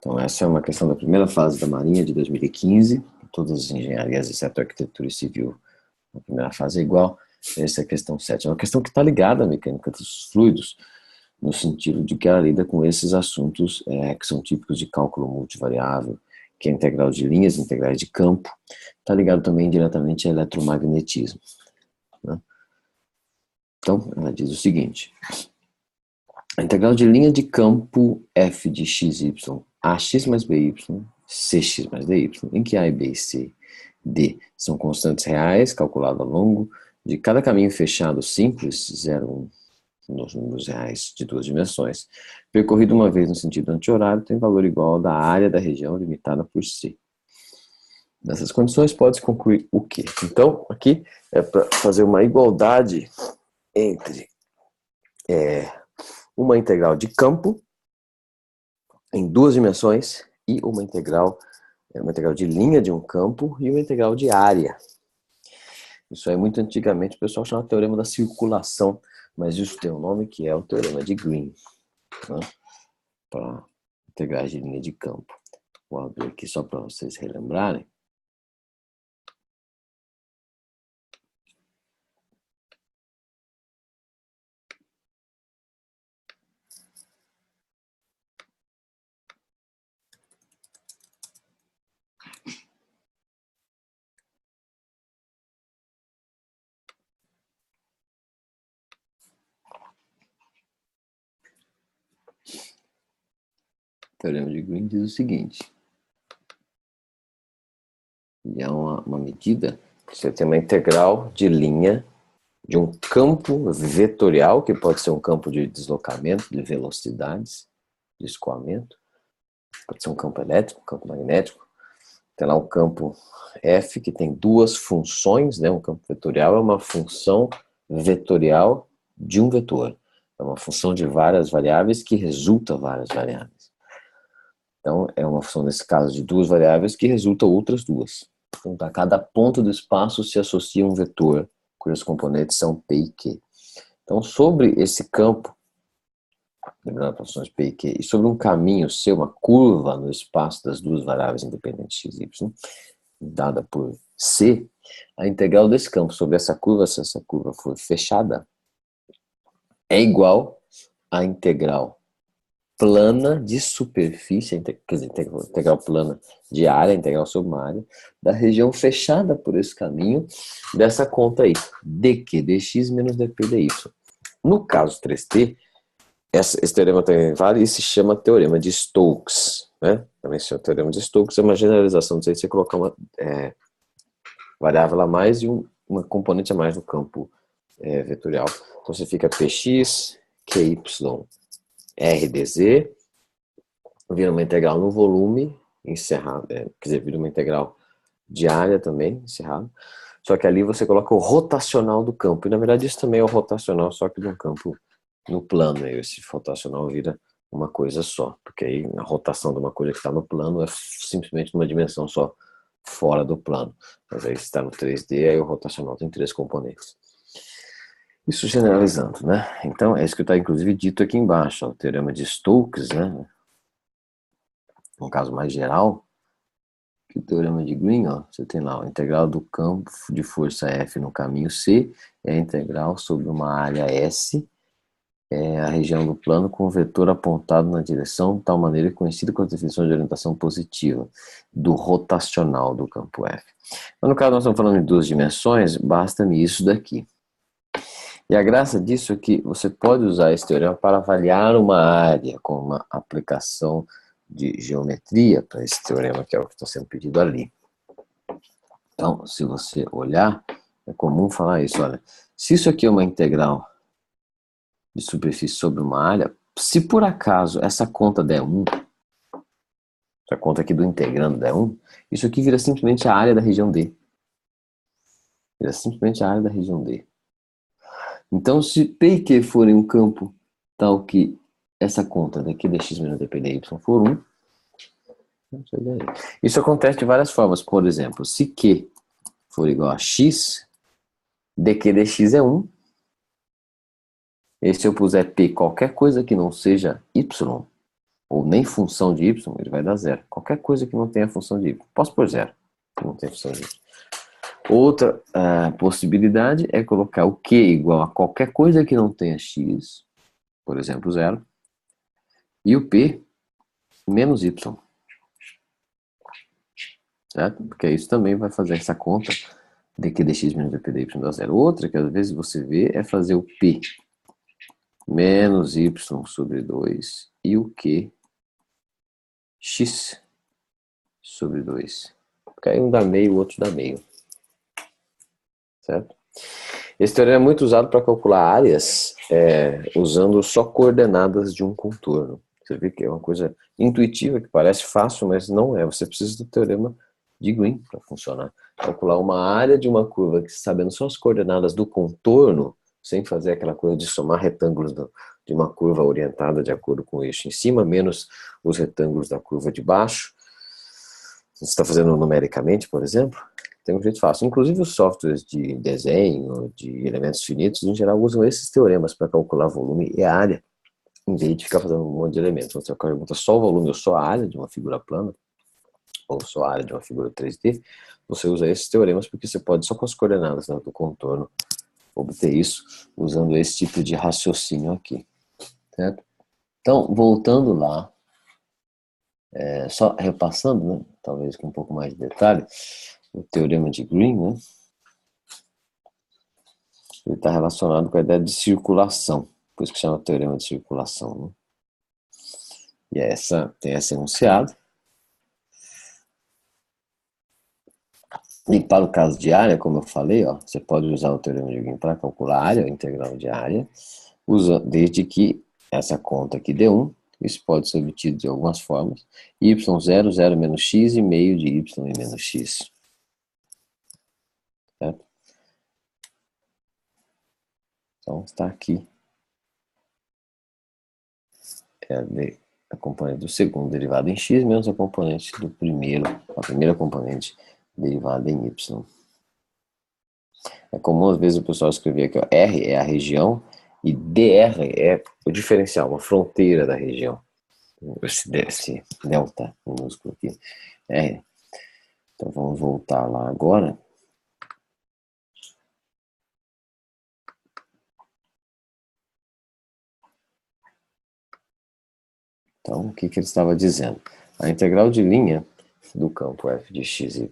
Então, essa é uma questão da primeira fase da Marinha de 2015. Todas as engenharias, exceto a arquitetura e civil, a primeira fase é igual. Essa é a questão 7. É uma questão que está ligada à mecânica dos fluidos, no sentido de que ela lida com esses assuntos que são típicos de cálculo multivariável, que é a integral de linhas, integrais de campo. Está ligado também diretamente a eletromagnetismo, né? Então, ela diz o seguinte: a integral de linha de campo f de xy, ax mais by, cx mais dy, em que a e b e c, d são constantes reais, calculadas ao longo de cada caminho fechado simples, 0, 1, nos números reais de duas dimensões, percorrido uma vez no sentido anti-horário, tem valor igual ao da área da região limitada por c. Nessas condições, pode-se concluir o quê? Então, aqui é para fazer uma igualdade entre uma integral de campo em duas dimensões e uma integral de linha de um campo e uma integral de área. Isso aí, muito antigamente, o pessoal chamava de teorema da circulação, mas isso tem um nome que é o teorema de Green, né? Para integrais de linha de campo. Vou abrir aqui só para vocês relembrarem. O teorema de Green diz o seguinte: e é uma medida que você tem uma integral de linha de um campo vetorial, que pode ser um campo de deslocamento, de velocidades, de escoamento, pode ser um campo elétrico, um campo magnético. Tem lá um campo F que tem duas funções, né? Um campo vetorial é uma função vetorial de um vetor. É uma função de várias variáveis que resulta várias variáveis. Então, é uma função, nesse caso, de duas variáveis que resulta outras duas. Então, a cada ponto do espaço se associa um vetor, cujos componentes são P e Q. Então, sobre esse campo, lembrando as funções P e Q, e sobre um caminho C, uma curva no espaço das duas variáveis independentes x e y, dada por C, a integral desse campo sobre essa curva, se essa curva for fechada, é igual à integral plana de superfície, quer dizer, integral plana de área, integral sobre uma área, da região fechada por esse caminho, dessa conta aí, dq dx menos dp dy. No caso 3t, esse teorema também vale e se chama teorema de Stokes, né? Também se chama teorema de Stokes, é uma generalização disso aí, você colocar uma variável a mais e uma componente a mais no campo vetorial. Então você fica px, qy, r dz, vira uma integral no volume encerrado, quer dizer, vira uma integral de área também encerrado, só que ali você coloca o rotacional do campo, e na verdade isso também é o rotacional, só que de um campo no plano, aí esse rotacional vira uma coisa só, porque aí a rotação de uma coisa que está no plano é simplesmente uma dimensão só fora do plano, mas aí se está no 3D, aí o rotacional tem três componentes. Isso generalizando, né? Então, é isso que está inclusive dito aqui embaixo, ó, o teorema de Stokes, né? Um caso mais geral, que o teorema de Green, ó, você tem lá a integral do campo de força F no caminho C, é a integral sobre uma área S, a região do plano com o vetor apontado na direção, de tal maneira conhecida com a definição de orientação positiva do rotacional do campo F. Mas no caso nós estamos falando em duas dimensões, basta-me isso daqui. E a graça disso é que você pode usar esse teorema para avaliar uma área com uma aplicação de geometria para esse teorema, que é o que está sendo pedido ali. Então, se você olhar, é comum falar isso, olha, se isso aqui é uma integral de superfície sobre uma área, se por acaso essa conta der 1, essa conta aqui do integrando der 1, isso aqui vira simplesmente a área da região D. Vira simplesmente a área da região D. Então, se P e Q forem um campo tal que essa conta daqui dx menos dp dy for 1, isso acontece de várias formas. Por exemplo, se Q for igual a x, dq dx é 1. E se eu puser P qualquer coisa que não seja y, ou nem função de y, ele vai dar zero. Qualquer coisa que não tenha função de y. Posso pôr zero, que não tem função de y. Outra possibilidade é colocar o q igual a qualquer coisa que não tenha x, por exemplo, zero, e o p menos y. Certo? Porque isso também vai fazer essa conta de que dx menos dp dy dá zero. Outra que às vezes você vê é fazer o p menos y sobre 2 e o q x sobre 2. Porque aí um dá meio, o outro dá meio. Certo? Esse teorema é muito usado para calcular áreas usando só coordenadas de um contorno. Você vê que é uma coisa intuitiva, que parece fácil, mas não é. Você precisa do teorema de Green para funcionar. Calcular uma área de uma curva que, sabendo só as coordenadas do contorno, sem fazer aquela coisa de somar retângulos de uma curva orientada de acordo com o eixo em cima, menos os retângulos da curva de baixo. Você está fazendo numericamente, por exemplo, tem um jeito fácil. Inclusive os softwares de desenho, de elementos finitos, em geral usam esses teoremas para calcular volume e área, em vez de ficar fazendo um monte de elementos. Você pergunta só o volume ou só a área de uma figura plana, ou só a área de uma figura 3D, você usa esses teoremas porque você pode, só com as coordenadas do contorno, obter isso usando esse tipo de raciocínio aqui. Certo? Então, voltando lá, só repassando, né, talvez com um pouco mais de detalhe, o teorema de Green, né, ele está relacionado com a ideia de circulação, por isso que chama teorema de circulação. Né? E tem esse enunciado. E para o caso de área, como eu falei, você pode usar o teorema de Green para calcular a área, a integral de área, desde que essa conta aqui dê 1, isso pode ser obtido de algumas formas, y0, 0 menos x e meio de y e menos x. Certo? Então está aqui a componente do segundo derivado em x menos a componente do primeiro, a primeira componente derivada em y. É comum às vezes o pessoal escrever aqui, R é a região e dr é o diferencial, uma fronteira da região. Esse delta minúsculo aqui. R. Então vamos voltar lá agora. Então, o que ele estava dizendo? A integral de linha do campo f de x, y,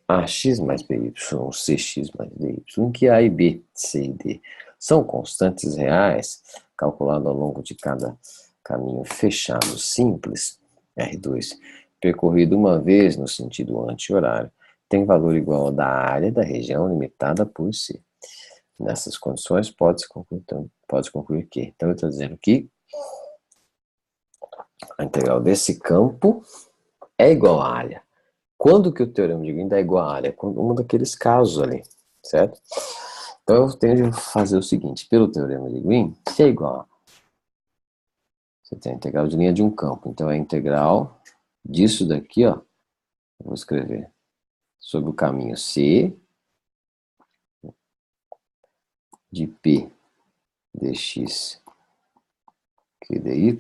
ax mais by, cx mais dy, em que a e b, c e d são constantes reais, calculado ao longo de cada caminho fechado simples, R2, percorrido uma vez no sentido anti-horário, tem valor igual ao da área da região limitada por C. Nessas condições, pode-se concluir que, então ele está dizendo que a integral desse campo é igual à área. Quando que o teorema de Green dá igual à área? Quando um daqueles casos ali, certo? Então eu tenho que fazer o seguinte, pelo teorema de Green, se é igual a... Você tem a integral de linha de um campo, então é a integral disso daqui, ó, eu vou escrever, sobre o caminho C de P dx que dy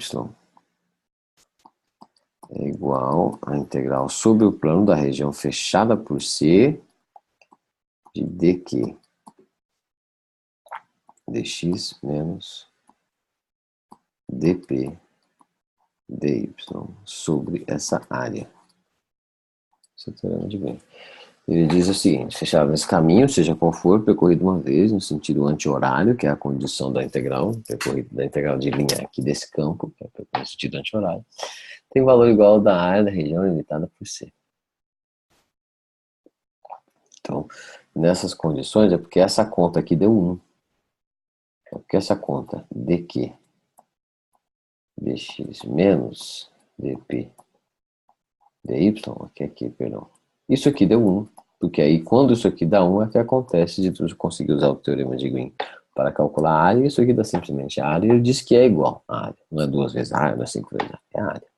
é igual à integral sobre o plano da região fechada por C de dq dx menos dp dy sobre essa área. Esse é o teorema de Green. Ele diz o seguinte, fechado nesse caminho, seja qual for, percorrido uma vez no sentido anti-horário, que é a condição da integral, percorrido da integral de linha aqui desse campo, que é no sentido anti-horário, tem valor igual ao da área da região limitada por C. Então, nessas condições, é porque essa conta aqui deu 1. É porque essa conta dq dx menos dp dy, aqui, perdão. Isso aqui deu 1, porque aí quando isso aqui dá 1 é que acontece de tu conseguir usar o teorema de Green para calcular a área, e isso aqui dá simplesmente a área, e ele diz que é igual a área. Não é 2 vezes a área, não é 5 vezes a área, é a área.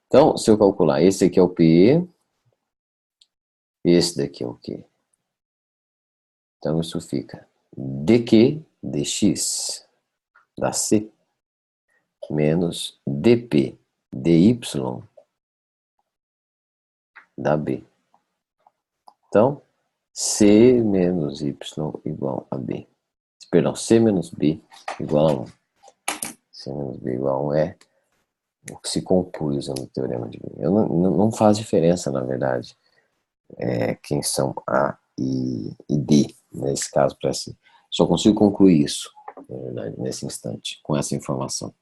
Então, se eu calcular, esse aqui é o P, esse daqui é o Q. Então isso fica dq dx dá C menos dp dy da B. Então, C menos Y igual a B. Perdão, C menos B igual a 1. C menos B igual a 1 é o que se conclui usando o teorema de Wien. Não faz diferença, na verdade, quem são A e D, nesse caso, só consigo concluir isso, na verdade, nesse instante, com essa informação.